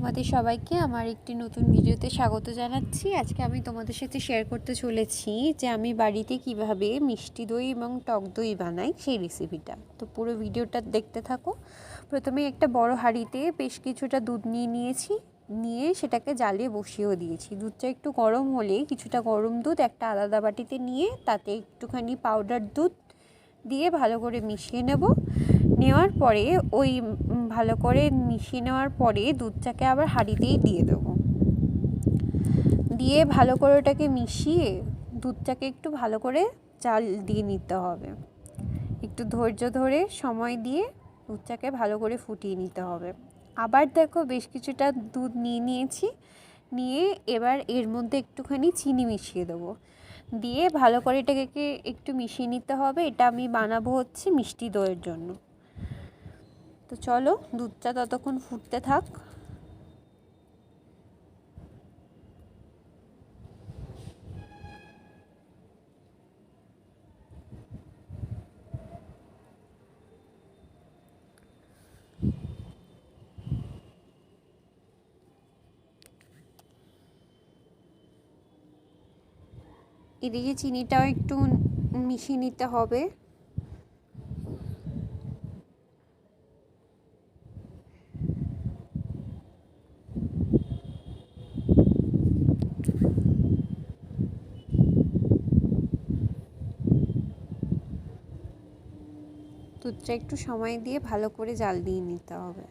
তোমাদের সবাইকে আমার একটি নতুন ভিডিওতে স্বাগত জানাচ্ছি। আজকে আমি তোমাদের সাথে শেয়ার করতে চলেছি যে আমি বাড়িতে কিভাবে মিষ্টি দই এবং টক দই বানাই সেই রেসিপিটা। তো পুরো ভিডিওটা দেখতে থাকো। প্রথমে একটা বড় হাঁড়িতে বেশ কিছুটা দুধ নিয়ে সেটাকে জ্বালিয়ে বসিয়েও দিয়েছি। দুধটা একটু গরম হলে কিছুটা গরম দুধ একটা আলাদা বাটিতে নিয়ে তাতে একটুখানি পাউডার দুধ দিয়ে ভালো করে মিশিয়ে নেওয়ার পরে ভালো করে মিশিয়ে নেওয়ার পরে দুধটাকে আবার হাঁড়িতেই দিয়ে দেবো। দিয়ে ভালো করে ওটাকে মিশিয়ে দুধটাকে একটু ভালো করে জাল দিয়ে নিতে হবে। একটু ধৈর্য ধরে সময় দিয়ে দুধটাকে ভালো করে ফুটিয়ে নিতে হবে। আবার দেখো বেশ কিছুটা দুধ নিয়েছি, নিয়ে এবার এর মধ্যে একটুখানি চিনি মিশিয়ে দেবো। দিয়ে ভালো করে এটাকে একটু মিশিয়ে নিতে হবে। এটা আমি বানাবো হচ্ছে মিষ্টি দইয়ের জন্য। তো চলো দুধটা ততক্ষণ ফুটতে থাক। এদিকে চিনিটাও একটু মিশিয়ে নিতে হবে। দুধটা একটু সময় দিয়ে ভালো করে জাল দিয়ে নিতে হবে।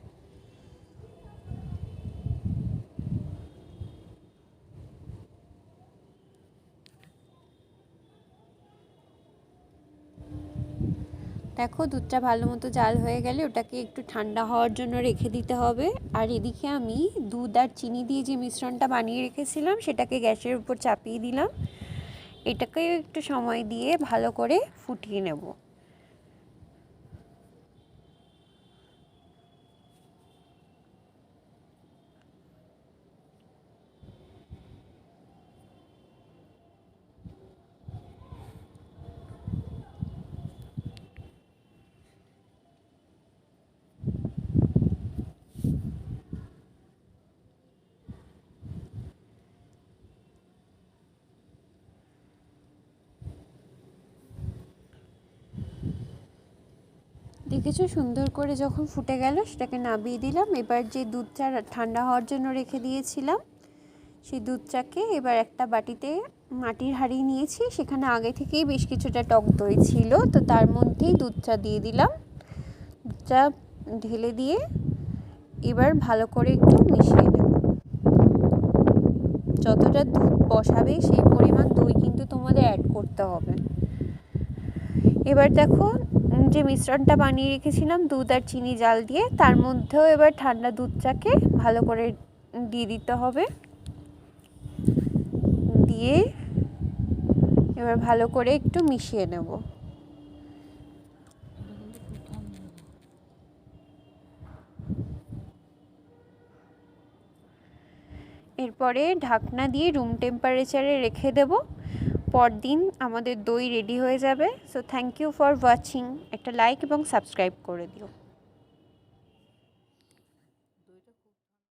দেখো দুধটা ভালো মতো জাল হয়ে গেলে ওটাকে একটু ঠান্ডা হওয়ার জন্য রেখে দিতে হবে। আর এদিকে আমি দুধ আর চিনি দিয়ে যে মিশ্রণটা বানিয়ে রেখেছিলাম সেটাকে গ্যাসের উপর চাপিয়ে দিলাম। এটাকে একটু সময় দিয়ে ভালো করে ফুটিয়ে নেব। দেখেছো সুন্দর করে যখন ফুটে গেল সেটাকে নামিয়ে দিলাম। এবার যে দুধটা ঠান্ডা হওয়ার জন্য রেখে দিয়েছিলাম সেই দুধটাকে এবার একটা বাটিতে মাটির হাঁড়ি নিয়েছি, সেখানে আগে থেকেই বেশ কিছুটা টক দই ছিল, তো তার মধ্যেই দুধটা দিয়ে দিলাম। দুধটা ঢেলে দিয়ে এবার ভালো করে একটু মিশিয়ে নেব। যতটা দুধ বসাবে সেই পরিমাণ দই কিন্তু তোমাদের অ্যাড করতে হবে। এবার দেখো যে মিশ্রণটা বানিয়ে রেখেছিলাম দুধ আর চিনি জাল দিয়ে, তার মধ্যেও এবার ঠান্ডা দুধটাকে ভালো করে দিয়ে দিতে হবে। দিয়ে এবার ভালো করে একটু মিশিয়ে নেব। এরপরে ঢাকনা দিয়ে রুম টেম্পারেচারে রেখে দেব। পরদিন আমাদের দই রেডি হয়ে যাবে। So thank you for watching. একটা লাইক এবং সাবস্ক্রাইব করে দিও।